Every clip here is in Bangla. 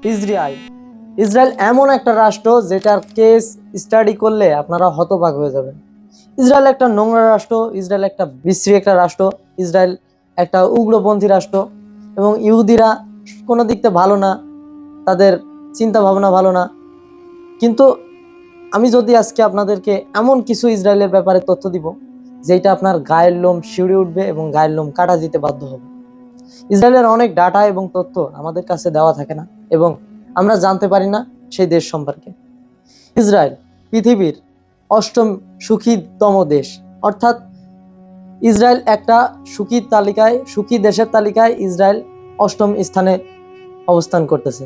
ইসরায়েল ইসরায়েল এমন একটা রাষ্ট্র যেটার কেস স্টাডি করলে আপনারা হতবাক হয়ে যাবেন। ইসরায়েল একটা নোংরা রাষ্ট্র, ইসরায়েল একটা বিশ্রী একটা রাষ্ট্র, ইসরায়েল একটা উগ্রপন্থী রাষ্ট্র এবং ইহুদিরা কোনো দিক থেকে ভালো না, তাদের চিন্তা ভাবনা ভালো না। কিন্তু আমি যদি আজকে আপনাদেরকে এমন কিছু ইসরায়েলের ব্যাপারে তথ্য দিব যেটা আপনার গায়ের লোম শিউরে উঠবে এবং গায়ের লোম কাটা দিতে বাধ্য হবে। ইসরায়েলের অনেক ডাটা এবং তথ্য আমাদের কাছে দেওয়া থাকে না এবং আমরা জানতে পারি না সেই দেশ সম্পর্কে। ইসরায়েল পৃথিবীর অষ্টম সুখীতম দেশ, অর্থাৎ ইসরায়েল একটা সুখী দেশের তালিকায় ইসরায়েল অষ্টম স্থানে অবস্থান করতেছে।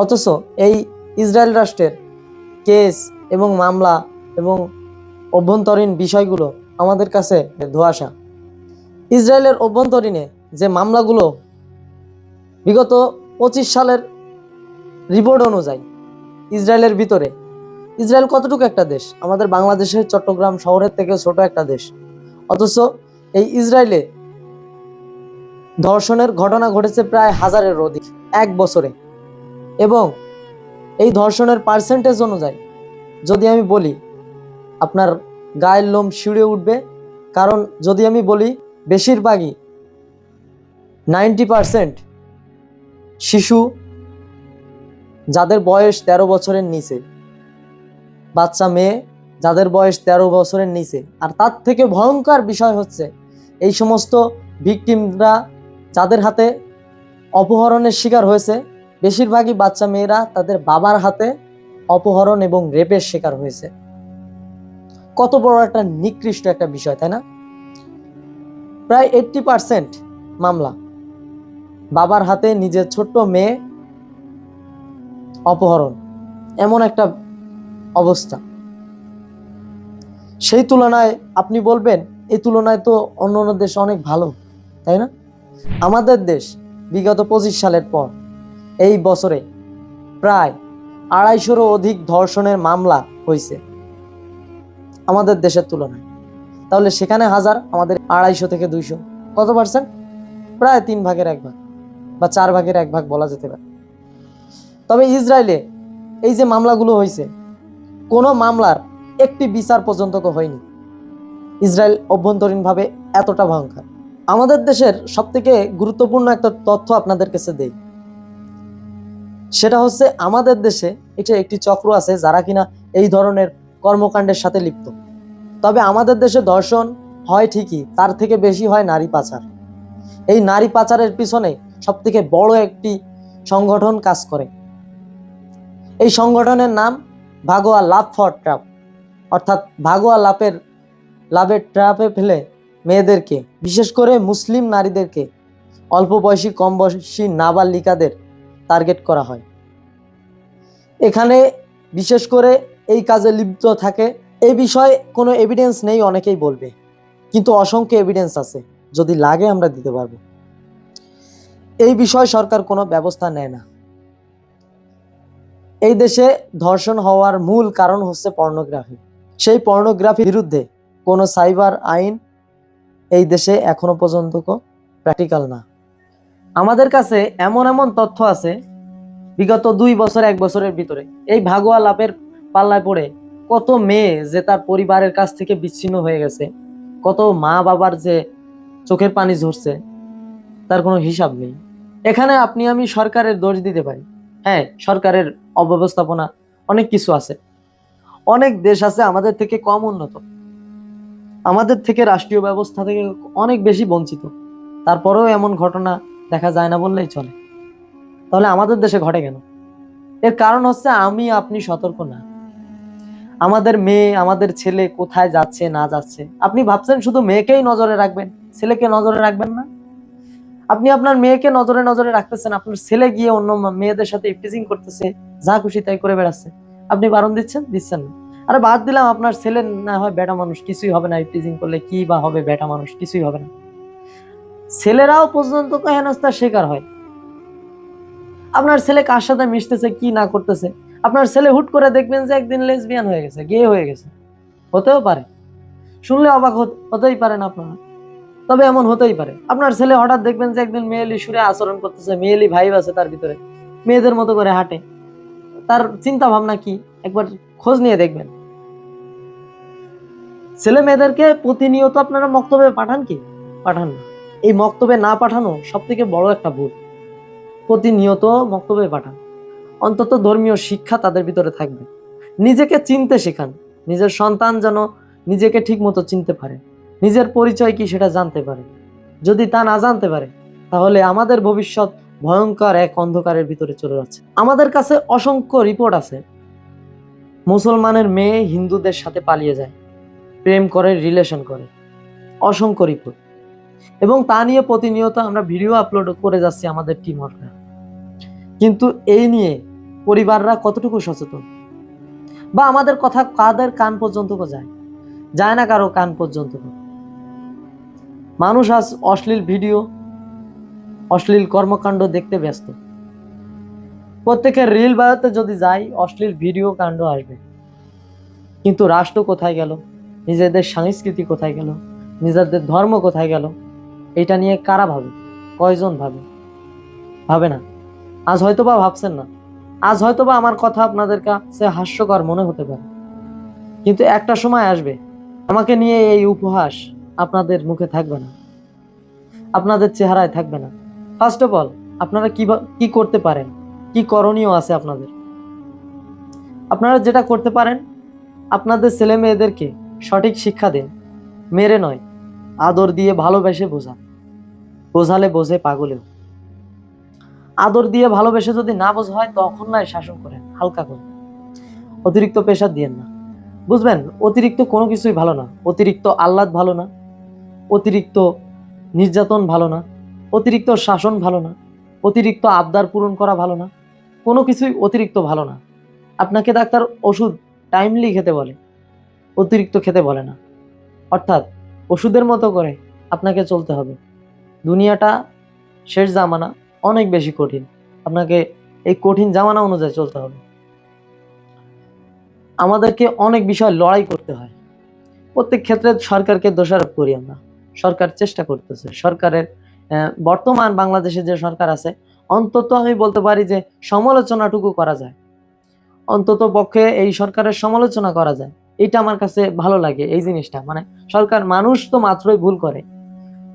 অথচ এই ইসরায়েল রাষ্ট্রের কেস এবং মামলা এবং অভ্যন্তরীণ বিষয়গুলো আমাদের কাছে ধোঁয়াশা। ইসরায়েলের অভ্যন্তরীণে যে মামলাগুলো বিগত 25 সালের রিপোর্ট অনুযায়ী ইসরায়েলের ভিতরে, ইসরায়েল কতটুকু একটা দেশ, আমাদের বাংলাদেশের চট্টগ্রাম শহরের থেকে ছোট একটা দেশ, অথচ এই ইসরায়েলে ধর্ষণের ঘটনা ঘটেছে প্রায় 1000-এর অধিক এক বছরে। এবং এই ধর্ষণের পার্সেন্টেজ অনুযায়ী যদি আমি বলি আপনার গায়ের লোম শিউরে উঠবে। কারণ যদি আমি বলি বেশিরভাগই 90% শিশু যাদের বয়স 13 বছরের নিচে, বাচ্চা মেয়ে যাদের বয়স 13 বছরের নিচে। আর তার থেকে ভয়ঙ্কর বিষয় হচ্ছে এই সমস্ত ভিকটিমরা যাদের হাতে অপহরণের শিকার হয়েছে, বেশিরভাগই বাচ্চা মেয়েরা তাদের বাবার হাতে অপহরণ এবং রেপের শিকার হয়েছে। কত বড় একটা নিকৃষ্ট একটা বিষয়, তাই না? প্রায় 80% মামলা বাবার হাতে নিজের ছোট্ট মেয়ে অপহরণ, এমন একটা অবস্থা। সেই তুলনায় আপনি বলবেন এই তুলনায় তো অন্য দেশ অনেক ভালো, তাই না? আমাদের দেশ বিগত 25 সালের পর এই বছরে প্রায় 250-রও অধিক ধর্ষণের মামলা হয়েছে আমাদের দেশের তুলনায়। তাহলে সেখানে 1000, আমাদের 250 থেকে 200, কত পার্সেন্ট? প্রায় 3/1 বা 4/1 বলা যেতে পারে। তবে ইসরায়েলে এই যে মামলাগুলো হয়েছে, কোনো মামলার একটি বিচার পর্যন্ত হয়নি। ইসরায়েল অভ্যন্তরীণভাবে এতটা ভয়ঙ্কর। আমাদের দেশের সবথেকে গুরুত্বপূর্ণ একটা তথ্য আপনাদের কাছে দেই, সেটা হচ্ছে আমাদের দেশে এটা একটি চক্র আছে যারা কিনা এই ধরনের কর্মকাণ্ডের সাথে লিপ্ত। তবে আমাদের দেশে ধর্ষণ হয় ঠিকই, তার থেকে বেশি হয় নারী পাচার। এই নারী পাচারের পিছনে সবথেকে বড় একটি সংগঠন কাজ করে। এই সংগঠনের নাম ভাগোয়া লাভ ফর ট্র্যাপ, অর্থাৎ ভাগোয়া লাভের ট্র্যাপে ফেলে মেয়েদেরকে, বিশেষ করে মুসলিম নারীদেরকে, অল্প বয়সী কম বয়সী নাবালিকাদের টার্গেট করা হয়। এখানে বিশেষ করে এই কাজে লিপ্ত থাকে, এই বিষয়ে কোনো এভিডেন্স নেই অনেকেই বলবে, কিন্তু অসংখ্য এভিডেন্স আছে, যদি লাগে আমরা দিতে পারবো। এই বিষয়ে সরকার কোনো ব্যবস্থা নেয় না। এই দেশে ধর্ষণ হওয়ার মূল কারণ হচ্ছে পর্নোগ্রাফি। সেই পর্নোগ্রাফির বিরুদ্ধে কোনো সাইবার আইন এই দেশে এখনো পর্যন্ত প্র্যাকটিক্যাল না। আমাদের কাছে এমন এমন তথ্য আছে বিগত 2 বছর 1 বছরের ভিতরে এই ভাগোয়া লাভের পাল্লায় পড়ে কত মেয়ে যে তার পরিবারের কাছ থেকে বিচ্ছিন্ন হয়ে গেছে, কত মা বাবার যে চোখের পানি ঝরছে, তার কোনো হিসাব নেই। এখানে আপনি আমি সরকারের দোষ দিতে পারি। হ্যাঁ, সরকারের অব্যবস্থাপনা, অনেক কিছু আছে। অনেক দেশ আছে আমাদের থেকে কম উন্নত, আমাদের থেকে রাষ্ট্রীয় ব্যবস্থা থেকে অনেক বেশি বঞ্চিত, তারপরেও এমন ঘটনা দেখা যায় না বললেই চলে। তাহলে আমাদের দেশে ঘটে কেন? এর কারণ হচ্ছে আমি আপনি সতর্ক না। আমাদের মেয়ে আমাদের ছেলে কোথায় যাচ্ছে না যাচ্ছে, আপনি ভাবছেন শুধু মেয়েকেই নজরে রাখবেন, ছেলেকে নজরে রাখবেন না? আপনি আপনার মেয়েকে নজরে নজরে রাখতেছেন, আপনার ছেলে গিয়ে অন্য মেয়েদের সাথে ইফটিজিং করতেছে, যা খুশি তাই করে বেড়াচ্ছে, আপনি বারণ দিচ্ছেন না। আরে বাদ দিলাম আপনার ছেলে না হয় বেটা মানুষ, কিছুই হবে না, ইফটিজিং করলে কি বা হবে, বেটা মানুষ কিছুই হবে না। ছেলেরাও পর্যন্ত হেনস্থার শিকার হয়। আপনার ছেলে কার সাথে মিশতেছে কি না করতেছে, আপনার ছেলে হুট করে দেখবেন যে একদিন লেসবিয়ান হয়ে গেছে, গে হয়ে গেছে, হতেও পারে, শুনলে অবাক হতেই পারেন আপনারা। তবে এমন হতেই পারে আপনার ছেলে হঠাৎ দেখবেন যে একদিন মেয়েলি সুরে আচরণ করতেছে, মেয়েলি ভাইব আছে তার ভিতরে, মেয়েদের মতো করে হাঁটে, তার চিন্তা ভাবনা কি একবার খোঁজ নিয়ে দেখবেন। ছেলে মেয়েদেরকে প্রতিনিয়ত আপনারা মক্তবে পাঠান কি? পাঠান না। এই মক্তবে না পাঠানো সব থেকে বড় একটা ভুল। প্রতিনিয়ত মক্তবে পাঠান, অন্তত ধর্মীয় শিক্ষা তাদের ভিতরে থাকবে। নিজেকে চিনতে শেখান, নিজের সন্তান যেন নিজেকে ঠিক মতো চিনতে পারে, নিজের পরিচয় কি সেটা জানতে পারে। যদি তা না জানতে পারে, তাহলে আমাদের ভবিষ্যৎ ভয়ঙ্কর এক অন্ধকারের ভিতরে চলে যাচ্ছে। আমাদের কাছে অসংখ্য রিপোর্ট আছে, মুসলমানের মেয়ে হিন্দুদের সাথে পালিয়ে যায়, প্রেম করে, রিলেশন করে, অসংখ্য রিপোর্ট। এবং তা নিয়ে প্রতিনিয়ত আমরা ভিডিও আপলোড করে যাচ্ছি আমাদের টিম ওয়ার্করা। কিন্তু এই নিয়ে পরিবাররা কতটুকু সচেতন, বা আমাদের কথা কাদের কান পর্যন্ত যায়? যায় না কারো কান পর্যন্ত। মানুষ আজ অশ্লীল ভিডিও, অশ্লীল কর্মকাণ্ড দেখতে ব্যস্ত। প্রত্যেকের রিল বানাতে যদি যাই, অশ্লীল ভিডিও কাণ্ড আসবে। কিন্তু রাষ্ট্র কোথায় গেল? নিজেদের সংস্কৃতি কোথায় গেল? নিজেদের ধর্ম কোথায় গেল? এটা নিয়ে কারা ভাবে? কয়জন ভাবে? ভাবে না। আজ হয়তোবা ভাবছেন না, আজ হয়তোবা আমার কথা আপনাদের কাছে হাস্যকর মনে হতে পারে, কিন্তু একটা সময় আসবে আমাকে নিয়ে এই উপহাস আপনাদের মুখে থাকবে না, আপনাদের চেহারায় থাকবে না। ফার্স্ট অফ অল, আপনারা কি করতে পারেন, কি করণীয় আছে আপনাদের? আপনারা যেটা করতে পারেন, আপনাদের ছেলে মেয়েদেরকে সঠিক শিক্ষা দিন, মেরে নয়, আদর দিয়ে ভালোবেসে বোঝান। বোঝালে বোঝে পাগলেও। আদর দিয়ে ভালোবেসে যদি না বোঝা হয়, তখন নয় শাসন করেন, হালকা করে, অতিরিক্ত প্রেশার দিয়েন না। বুঝবেন, অতিরিক্ত কোনো কিছুই ভালো না। অতিরিক্ত আহ্লাদ ভালো না, অতিরিক্ত নির্যাতন ভালো না, অতিরিক্ত শাসন ভালো না, অতিরিক্ত আবদার পূরণ করা ভালো না। কোনো কিছুই অতিরিক্ত ভালো না। আপনাকে ডাক্তার ওষুধ টাইমলি খেতে বলে, অতিরিক্ত খেতে বলে না। অর্থাৎ ওষুধের মতো করে আপনাকে চলতে হবে। দুনিয়াটা শেষ জামানা, অনেক বেশি কঠিন। আপনাকে এই কঠিন জামানা অনুযায়ী চলতে হবে। আমাদেরকে অনেক বিষয় লড়াই করতে হয়। প্রত্যেক ক্ষেত্রে সরকারকে দোষারোপ করি আমরা। সরকার চেষ্টা করতেছে। সরকারের বর্তমান বাংলাদেশে যে সরকার আছে, অন্তত আমি বলতে পারি যে সমালোচনাটুকু করা যায়। অন্তত পক্ষে এই সরকারের সমালোচনা করা যায়। এটা আমার কাছে ভালো লাগে, এই জিনিসটা। মানে সরকার, মানুষ তো মাত্রই ভুল করে,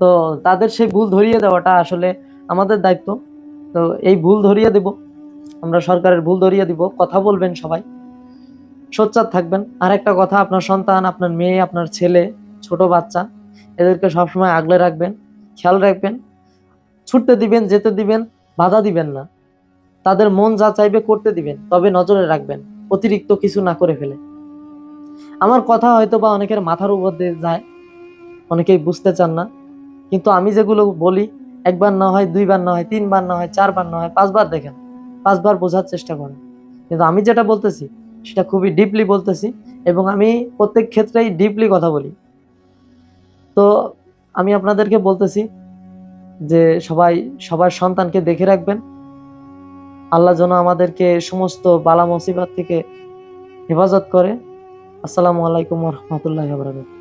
তো তাদের সেই ভুল ধরিয়ে দেওয়াটা আসলে আমাদের দায়িত্ব। তো এই ভুল ধরিয়ে দেব আমরা, সরকারের ভুল ধরিয়ে দিব। কথা বলবেন সবাই, সোচ্চার থাকবেন। আর একটা কথা, আপনার সন্তান, আপনার মেয়ে, আপনার ছেলে, ছোট বাচ্চা, এদেরকে সবসময় আগলে রাখবেন, খেয়াল রাখবেন। ছুটতে দিবেন, যেতে দিবেন, বাধা দিবেন না। তাদের মন যা চাইবে করতে দিবেন, তবে নজরে রাখবেন অতিরিক্ত কিছু না করে ফেলে। আমার কথা হয়তো বা অনেকের মাথার উপর দিয়ে যায়, অনেকেই বুঝতে চান না, কিন্তু আমি যেগুলো বলি, একবার না হয়, দুইবার না হয়, তিনবার না হয়, চারবার না হয়, পাঁচবার দেখেন, পাঁচবার বোঝার চেষ্টা করেন। কিন্তু আমি যেটা বলতেছি সেটা খুবই ডিপলি বলতেছি, এবং আমি প্রত্যেক ক্ষেত্রেই ডিপলি কথা বলি। তো আমি আপনাদেরকে বলতেছি যে সবাই সবার সন্তানকে দেখে রাখবেন। আল্লাহ যেন আমাদেরকে সমস্ত বালা মুসিবত থেকে হেফাজত করে। আসসালামু আলাইকুম ওয়া রাহমাতুল্লাহি ওয়া বারাকাতুহু।